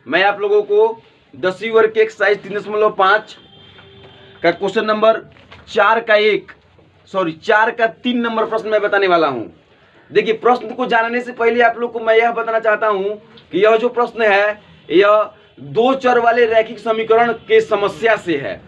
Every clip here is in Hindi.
मैं आप लोगों को 10वीं वर्ग के एक्सरसाइज 3.5 का क्वेश्चन नंबर 4 का 3 नंबर प्रश्न मैं बताने वाला हूं। देखिए, प्रश्न को जानने से पहले आप लोग को मैं यह बताना चाहता हूं कि यह जो प्रश्न है यह दो चर वाले रैखिक समीकरण के समस्या से है।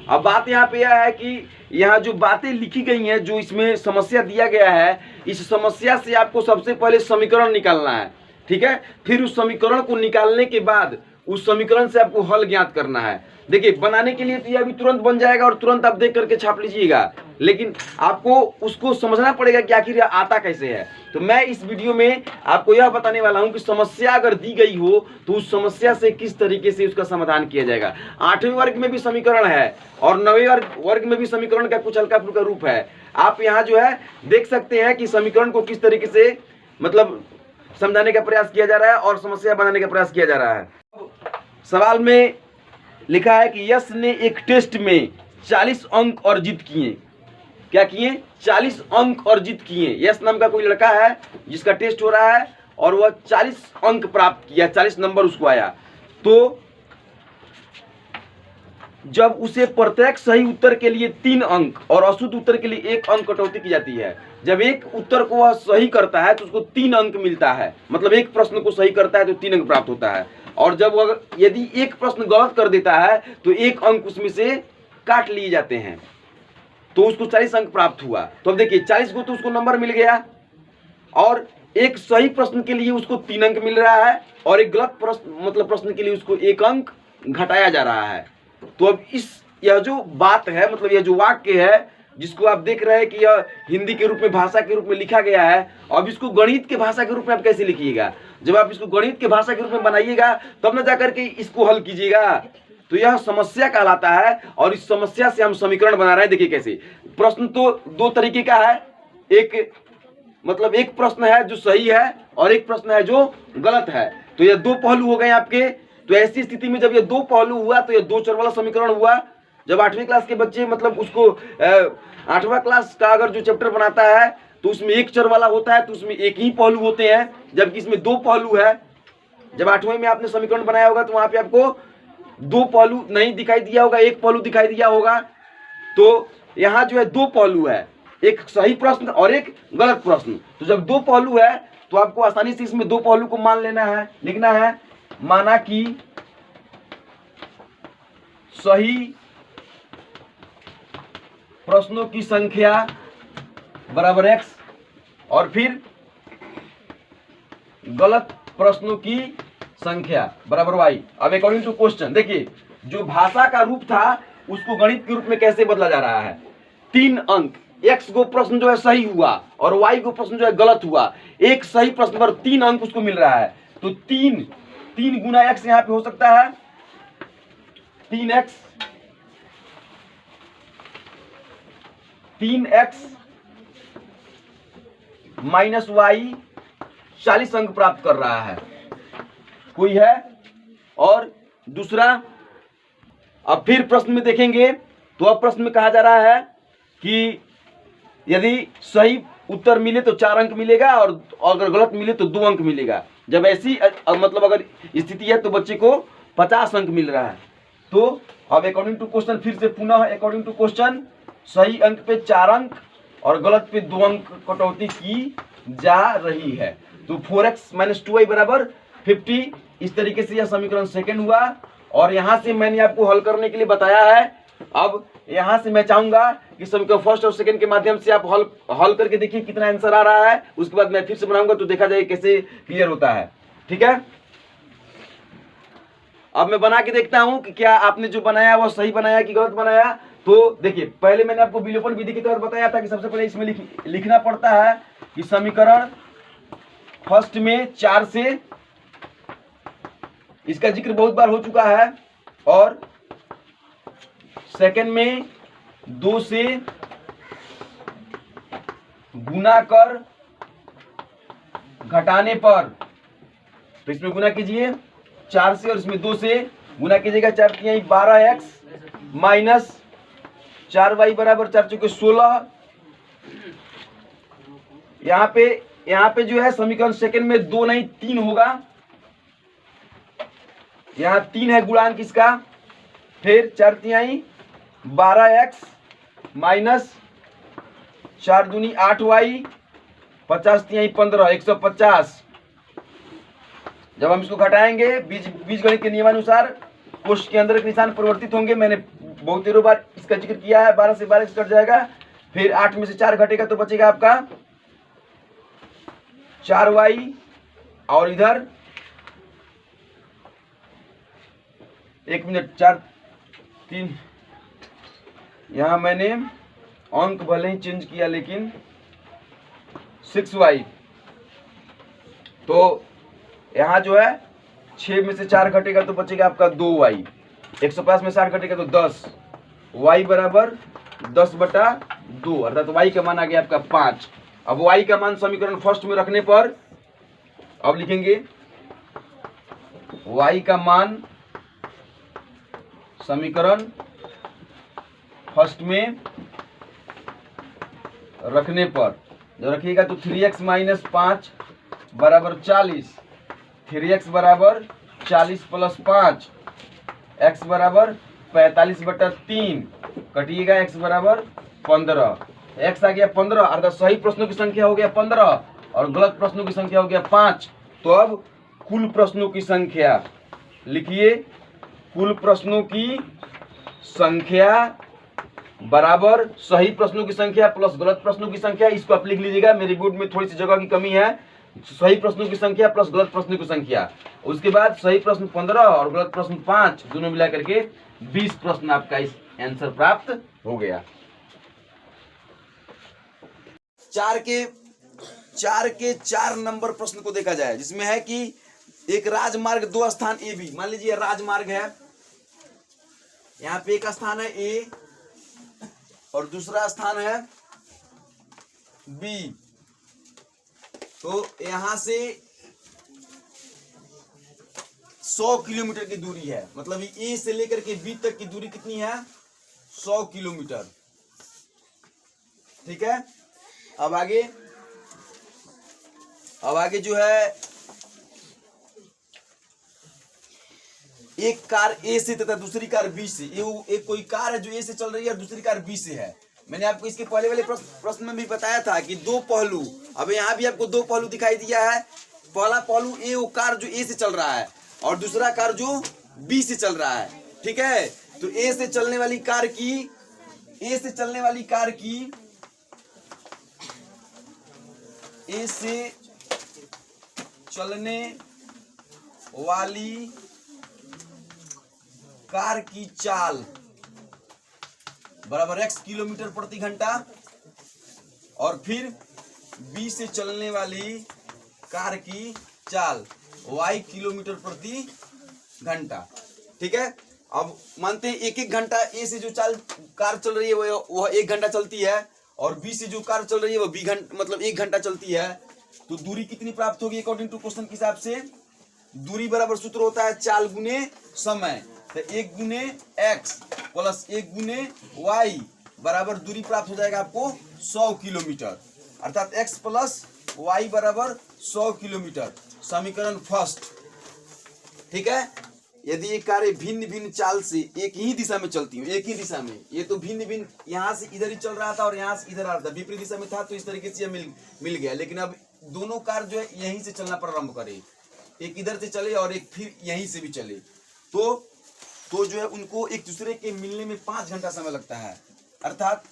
अब बात यहाँ पे यह है कि यहाँ जो बातें लिखी गई हैं, जो इसमें समस्या दिया गया है, इस समस्या से आपको सबसे पहले समीकरण निकालना है, ठीक है। फिर उस समीकरण को निकालने के बाद उस समीकरण से आपको हल ज्ञात करना है। देखिए, बनाने के लिए तो यह अभी तुरंत बन जाएगा और तुरंत आप देख करके छाप लीजिएगा, लेकिन आपको उसको समझना पड़ेगा कि आखिर यह आता कैसे है। तो मैं इस वीडियो में आपको यह बताने वाला हूं कि समस्या अगर दी गई हो तो उस समस्या से किस तरीके से उसका समाधान किया जाएगा। 8वें वर्ग में भी समीकरण है और 9वें वर्ग में भी समीकरण का कुछ हल्का फुल्का रूप है। आप यहाँ जो है देख सकते हैं कि समीकरण को किस तरीके से मतलब समझाने का प्रयास किया जा रहा है और समस्या बनाने का प्रयास किया जा रहा है। सवाल में लिखा है कि यश ने एक टेस्ट में 40 अंक अर्जित किए। क्या किए? 40 अंक अर्जित किए। यश नाम का कोई लड़का है जिसका टेस्ट हो रहा है और वह 40 अंक प्राप्त किया, 40 नंबर उसको आया। तो जब उसे प्रत्येक सही उत्तर के लिए 3 अंक और अशुद्ध उत्तर के लिए 1 अंक कटौती की जाती है। जब एक उत्तर को वह सही करता है तो उसको 3 अंक मिलता है, मतलब एक प्रश्न को सही करता है तो 3 अंक प्राप्त होता है। और जब यदि एक प्रश्न गलत कर देता है तो 1 अंक उसमें से काट लिए जाते हैं, तो उसको 40 अंक प्राप्त हुआ। तो अब देखिए, 40 को तो उसको नंबर मिल गया और एक सही प्रश्न के लिए उसको 3 अंक मिल रहा है और एक गलत प्रश्न के लिए उसको 1 अंक घटाया जा रहा है। तो अब यह जो बात है, मतलब यह जो वाक्य है जिसको आप देख रहे हैं कि यह हिंदी के रूप में, भाषा के रूप में लिखा गया है, अब इसको गणित के भाषा के रूप में आप कैसे लिखिएगा? जब आप इसको गणित के भाषा के रूप में बनाइएगा तब न जाकर के इसको हल कीजिएगा। तो यह समस्या कहलाता है और इस समस्या से हम समीकरण बना रहे हैं। देखिए कैसे। प्रश्न तो 2 तरीके का है, एक प्रश्न है जो सही है और एक प्रश्न है जो गलत है। तो यह 2 पहलू हो गए आपके। तो ऐसी स्थिति में जब ये 2 पहलू हुआ तो ये 2 चर वाला समीकरण हुआ। जब 8वीं क्लास के बच्चे मतलब उसको 8वां क्लास का अगर जो चैप्टर बनाता है तो उसमें 1 चर वाला होता है, तो उसमें 1 ही पहलू होते हैं, जबकि इसमें 2 पहलू है। जब 8वें में आपने समीकरण बनाया होगा तो वहां पे आपको 2 पहलू नहीं दिखाई दिया होगा, 1 पहलू दिखाई दिया होगा। तो यहाँ जो है 2 पहलू है, एक सही प्रश्न और एक गलत प्रश्न। तो जब 2 पहलू है तो आपको आसानी से इसमें 2 पहलू को मान लेना है, लिखना है। माना कि सही प्रश्नों की संख्या बराबर x और फिर गलत प्रश्नों की संख्या बराबर y। अब अकॉर्डिंग टू क्वेश्चन देखिए, जो भाषा का रूप था उसको गणित के रूप में कैसे बदला जा रहा है। 3 अंक, x को प्रश्न जो है सही हुआ और y को प्रश्न जो है गलत हुआ। एक सही प्रश्न पर 3 अंक उसको मिल रहा है। तो 3 गुना x यहां पे हो सकता है 3x माइनस y 40 अंक प्राप्त कर रहा है, कोई है। और दूसरा, अब फिर प्रश्न में देखेंगे तो अब प्रश्न में कहा जा रहा है कि यदि सही उत्तर मिले तो 4 अंक मिलेगा और अगर गलत मिले तो 2 अंक मिलेगा। जब ऐसी मतलब अगर स्थिति है तो बच्चे को 50 अंक मिल रहा है। तो अब अकॉर्डिंग टू क्वेश्चन, फिर से पुनः अकॉर्डिंग टू क्वेश्चन, सही अंक पे 4 अंक और गलत पे 2 अंक कटौती की जा रही है। तो 4x माइनस 2y बराबर 50। इस तरीके से यह समीकरण सेकंड हुआ और यहां से मैंने आपको हल करने के लिए बताया है। अब यहां से मैं चाहूंगा कि समीकरण फर्स्ट और सेकंड के माध्यम से आप हल करके देखिए कितना आंसर आ रहा है। उसके बाद मैं फिर से बनाऊंगा तो देखा जाए कैसे क्लियर होता है, ठीक है। अब मैं बना के देखता हूं कि क्या आपने जो बनाया वो सही बनाया कि गलत बनाया। तो देखिए, पहले मैंने आपको विलोपन विधि के तहत बताया था कि सबसे पहले इसमें लिखना पड़ता है कि समीकरण फर्स्ट में 4 से, इसका जिक्र बहुत बार हो चुका है, और सेकंड में 2 से गुना कर घटाने पर, तो इसमें गुना कीजिए 4 से और इसमें 2 से गुना कीजिएगा। 4 3 12x माइनस 4y बराबर 4 चौके 16। यहाँ पे जो है समीकरण सेकंड में 2 नहीं 3 होगा। यहाँ 3 है गुणांक इसका, फिर 4 12x माइनस 4 दूनी 8y 50 15 150। जब हम इसको घटाएंगे बीजगणित के नियमानुसार कोष्ठ के अंदर के निशान परिवर्तित होंगे। मैंने बहुत देरों बार इसका जिक्र किया है। 12 से 12 कट जाएगा, फिर 8 में से 4 घटेगा तो बचेगा आपका 4y, और इधर 1 मिनट 4 3, यहाँ मैंने अंक भले ही चेंज किया लेकिन 6y, तो यहाँ जो है 6 में से 4 घटेगा तो बचेगा आपका 2y, 150 में 60 घटेगा तो 10, y बराबर 10/2, अर्थात y का मान आ गया आपका 5। अब y का मान समीकरण फर्स्ट में रखने पर अब लिखेंगे y का मान समीकरण फर्स्ट में रखने पर जब रखिएगा तो 3x माइनस 5 बराबर 40, 3x बराबर 40 प्लस 5, x बराबर 45/3, कटिएगा x बराबर 15, x आ गया 15, अर्थात सही प्रश्नों की संख्या हो गया 15 और गलत प्रश्नों की संख्या हो गया 5। तो अब कुल प्रश्नों की संख्या लिखिए, कुल प्रश्नों की संख्या बराबर सही प्रश्नों की संख्या प्लस गलत प्रश्नों की संख्या। इसको आप लिख लीजिएगा, मेरे बोर्ड में थोड़ी सी जगह की कमी है। सही प्रश्नों की संख्या प्लस गलत प्रश्नों की संख्या, उसके बाद सही प्रश्न 15 और गलत प्रश्न 5, दोनों मिला करके 20 प्रश्न आपका इस आंसर प्राप्त हो गया। 4 के 4 नंबर प्रश्न को देखा जाए, जिसमें है कि एक राजमार्ग 2 स्थान ए बी, मान लीजिए राजमार्ग है, यहाँ पे एक स्थान है ए और दूसरा स्थान है बी। तो यहां से 100 किलोमीटर की दूरी है, मतलब ए से लेकर के बी तक की दूरी कितनी है? 100 किलोमीटर। ठीक है, अब आगे जो है एक कार ए से तथा दूसरी कार बी से, एक कोई कार है जो ए से चल रही है और दूसरी कार बी से है। मैंने आपको इसके पहले वाले प्रश्न में भी बताया था कि 2 पहलू, अब यहाँ भी आपको 2 पहलू दिखाई दिया है। पहला पहलू ए, वो कार जो ए से चल रहा है, और दूसरा कार जो बी से चल रहा है। ठीक है, तो ए से चलने वाली कार की ए से चलने वाली कार की चाल बराबर x किलोमीटर प्रति घंटा, और फिर बी से चलने वाली कार की चाल y किलोमीटर प्रति घंटा। ठीक है, अब मानते हैं 1-1 घंटा ए से जो कार चल रही है वह 1 घंटा चलती है, और बी से जो कार चल रही है वह मतलब 1 घंटा चलती है। तो दूरी कितनी प्राप्त होगी अकॉर्डिंग टू क्वेश्चन के हिसाब से? दूरी बराबर सूत्र होता है चाल गुने समय, तो 1 गुने x प्लस 1 गुने y बराबर दूरी प्राप्त हो जाएगा आपको 100 किलोमीटर, अर्थात x प्लस y बराबर 100 किलोमीटर, समीकरण फर्स्ट। ठीक है, यदि ये कारें भिन्न भिन्न चाल से एक ही दिशा में चलती हूँ, एक ही दिशा में, ये तो भिन्न भिन्न यहाँ से इधर ही चल रहा था और यहाँ से इधर आ रहा था, विपरीत दिशा में था, तो इस तरीके से मिल गया। लेकिन अब दोनों कार जो है यहीं से चलना प्रारंभ करे, एक इधर से चले और एक फिर यहीं से भी चले, तो जो है उनको एक दूसरे के मिलने में 5 घंटा समय लगता है, अर्थात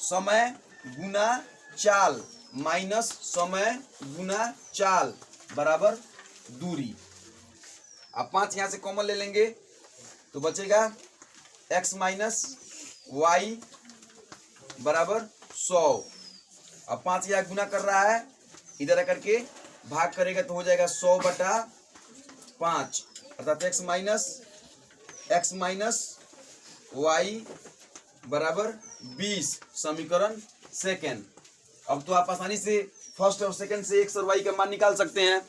समय गुना चाल माइनस समय गुना चाल बराबर दूरी। अब 5 यहां से कॉमन ले लेंगे तो बचेगा x माइनस वाई बराबर 100। अब 5 यहाँ गुना कर रहा है, इधर आकर के भाग करेगा तो हो जाएगा 100/5, अर्थात x माइनस वाई बराबर 20, समीकरण सेकेंड। अब तो आप आसानी से फर्स्ट और सेकंड से x और y का मान निकाल सकते हैं।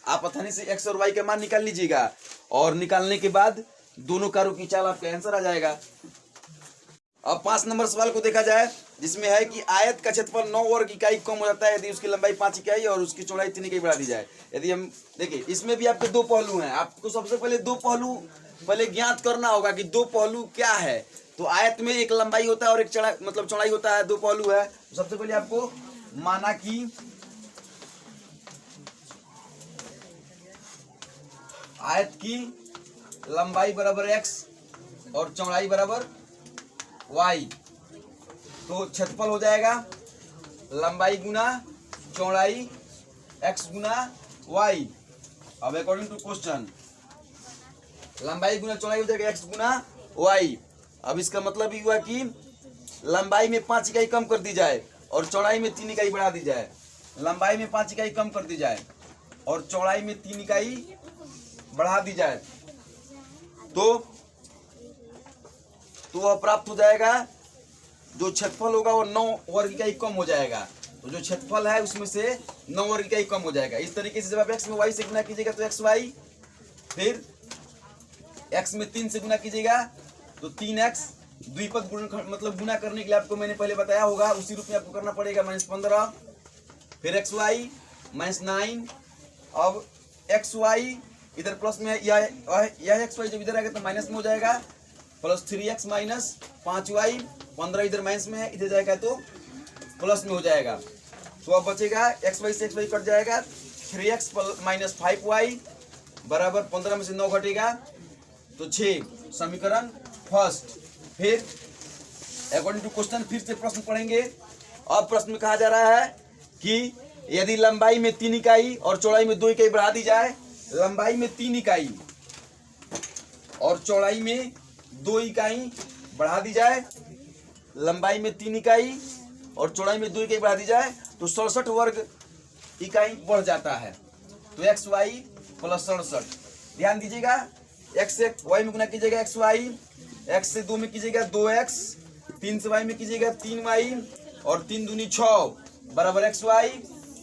आप आसानी से x और y का मान निकाल लीजिएगा और निकालने के बाद दोनों कारों की चाल आपका आंसर आ जाएगा। अब 5 नंबर सवाल को देखा जाए, जिसमें है कि आयत का क्षेत्रफल 9 वर्ग इकाई कम हो जाता है यदि उसकी लंबाई 5 इकाई और उसकी चौड़ाई 3 इकाई बढ़ा दी जाए। यदि हम देखिए, इसमें भी आपके दो पहलू हैं। आपको सबसे पहले दो पहलू पहले ज्ञात करना होगा कि दो पहलू क्या है। तो आयत में एक लंबाई होता है और एक चौड़ाई होता है, दो पहलू है। तो सबसे पहले आपको माना कि आयत की लंबाई बराबर x और चौड़ाई बराबर y, तो क्षेत्रफल हो जाएगा लंबाई गुना चौड़ाई x गुना y। अब अकॉर्डिंग टू क्वेश्चन लंबाई गुना चौड़ाई हो जाएगा x गुना y। अब इसका मतलब ये हुआ कि लंबाई में 5 इकाई कम कर दी जाए और चौड़ाई में 3 इकाई बढ़ा दी जाए। लंबाई में 5 इकाई कम कर दी जाए और चौड़ाई में 3 इकाई बढ़ा दी जाए, तो वह प्राप्त हो जाएगा। जो क्षेत्रफल होगा वो 9 वर्ग इकाई कम हो जाएगा। तो जो क्षेत्रफल है उसमें से 9 वर्ग इकाई कम हो जाएगा। इस तरीके से जब आप x में y से गुना कीजिएगा तो xy, फिर x में 3 से गुना कीजिएगा तो 3x, द्विपद गुण मतलब गुना करने के लिए आपको मैंने पहले बताया होगा, उसी रूप में आपको करना पड़ेगा -15, फिर xy -9। अब xy इधर प्लस में, यह xy जब इधर आएगा तो माइनस में हो जाएगा, प्लस 3x माइनस 5y, 15 इधर माइनस में है, इधर जाएगा तो प्लस में हो जाएगा। तो अब बचेगा xy से xy कट जाएगा, 3x माइनस 5y बराबर 15 में से 9 घटेगा तो 6, समीकरण फर्स्ट। फिर अकॉर्डिंग टू क्वेश्चन फिर से प्रश्न पढ़ेंगे। अब प्रश्न में कहा जा रहा है कि यदि लंबाई में 3 इकाई और चौड़ाई में 2 इकाई बढ़ा दी जाए, लंबाई में 3 इकाई और चौड़ाई में 2 इकाई बढ़ा दी जाए, लंबाई में 3 इकाई और चौड़ाई में 2 इकाई बढ़ा दी जाए तो 67 वर्ग इकाई बढ़ जाता है। तो xy प्लस 67, ध्यान दीजिएगा, x से y में गुना कीजिएगा xy, x से 2 में कीजिएगा 2x, 3 से y में कीजिएगा 3y और 3 दूनी 6 बराबर xy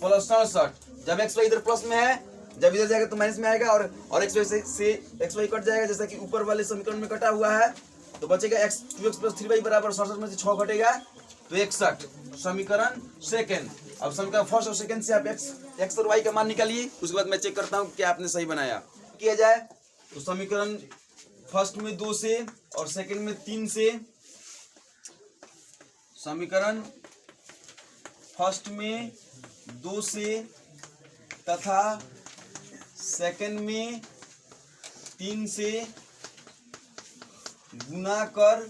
प्लस 67। जब xy इधर प्लस में है, जब इधर जाएगा तो माइनस में आएगा और xy से xy कट जाएगा जैसा कि ऊपर वाले समीकरण में कटा हुआ है। तो बचेगा 2x प्लस 3y बराबर 67 में से 6 घटेगा तो 61, समीकरण सेकेंड। अब समीकरण फर्स्ट और सेकेंड से आप x और y का मान निकालिए, उसके बाद मैं चेक करता हूँ कि आपने सही बनाया। किया जाए तो समीकरण फर्स्ट में 2 से और सेकेंड में 3 से, समीकरण फर्स्ट में 2 से तथा सेकेंड में 3 से गुना कर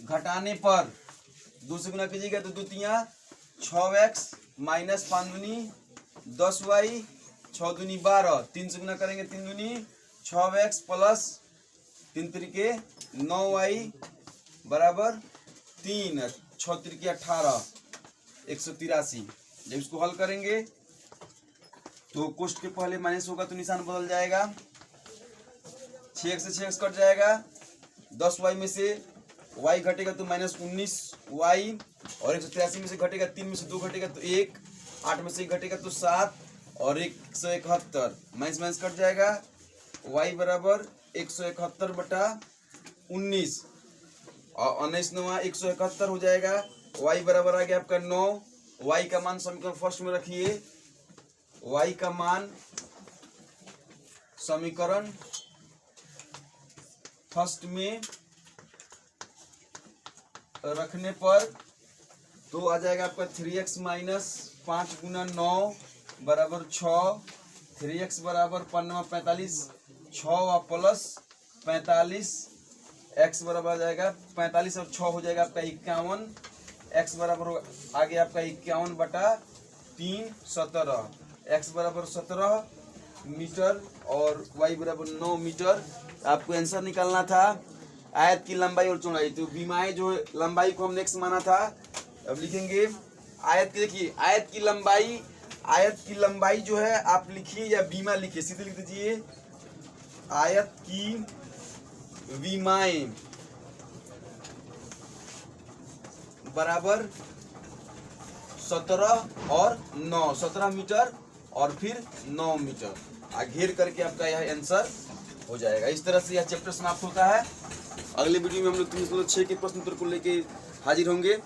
घटाने पर, 2 से गुना कीजिएगा तो 2 तिया 6x माइनस 5 दूनी 10y, 6 दूनी 12, 3 से गुना करेंगे 3 दूनी 6x प्लस 3 तरीके 9y बराबर 3, 6 तरीके 18, 183। जब इसको हल करेंगे तो कोष्ठ के पहले माइनस होगा तो निशान बदल जाएगा, 6x से 6x कट जाएगा, 10y में से y घटेगा तो -19y और 183 में से घटेगा 3 में से 2 घटेगा तो 1, 8 में से 1 घटेगा तो 7 और 171, माइनस माइनस कट जाएगा, y बराबर 171 बटा 19 और 19 9 171 हो जाएगा। y बराबर आ गया आपका 9। y का मान समीकरण फर्स्ट में रखिए, y का मान समीकरण फर्स्ट में रखने पर तो आ जाएगा आपका 3x माइनस 5 गुना 9 बराबर 6, 3x बराबर 45, 6 और प्लस 45, x बराबर आ जाएगा 45 और 6 हो जाएगा आपका 51, x बराबर आ गया आपका 51 बटा 3 17, x बराबर 17 मीटर और y बराबर 9 मीटर। आपको आंसर निकालना था आयत की लंबाई और चौड़ाई। तो बीमाएं जो लंबाई को हमने x माना था, अब लिखेंगे आयत की, देखिए आयत की लंबाई जो है आप लिखिए या बीमा लिखिए, सीधे लिख दीजिए आयत की विमाएं बराबर 17 और 9, 17 मीटर और फिर 9 मीटर। घेर करके आपका यह आंसर हो जाएगा। इस तरह से यह चैप्टर समाप्त होता है। अगले वीडियो में हम लोग 306 के प्रश्न उत्तर को लेके हाजिर होंगे।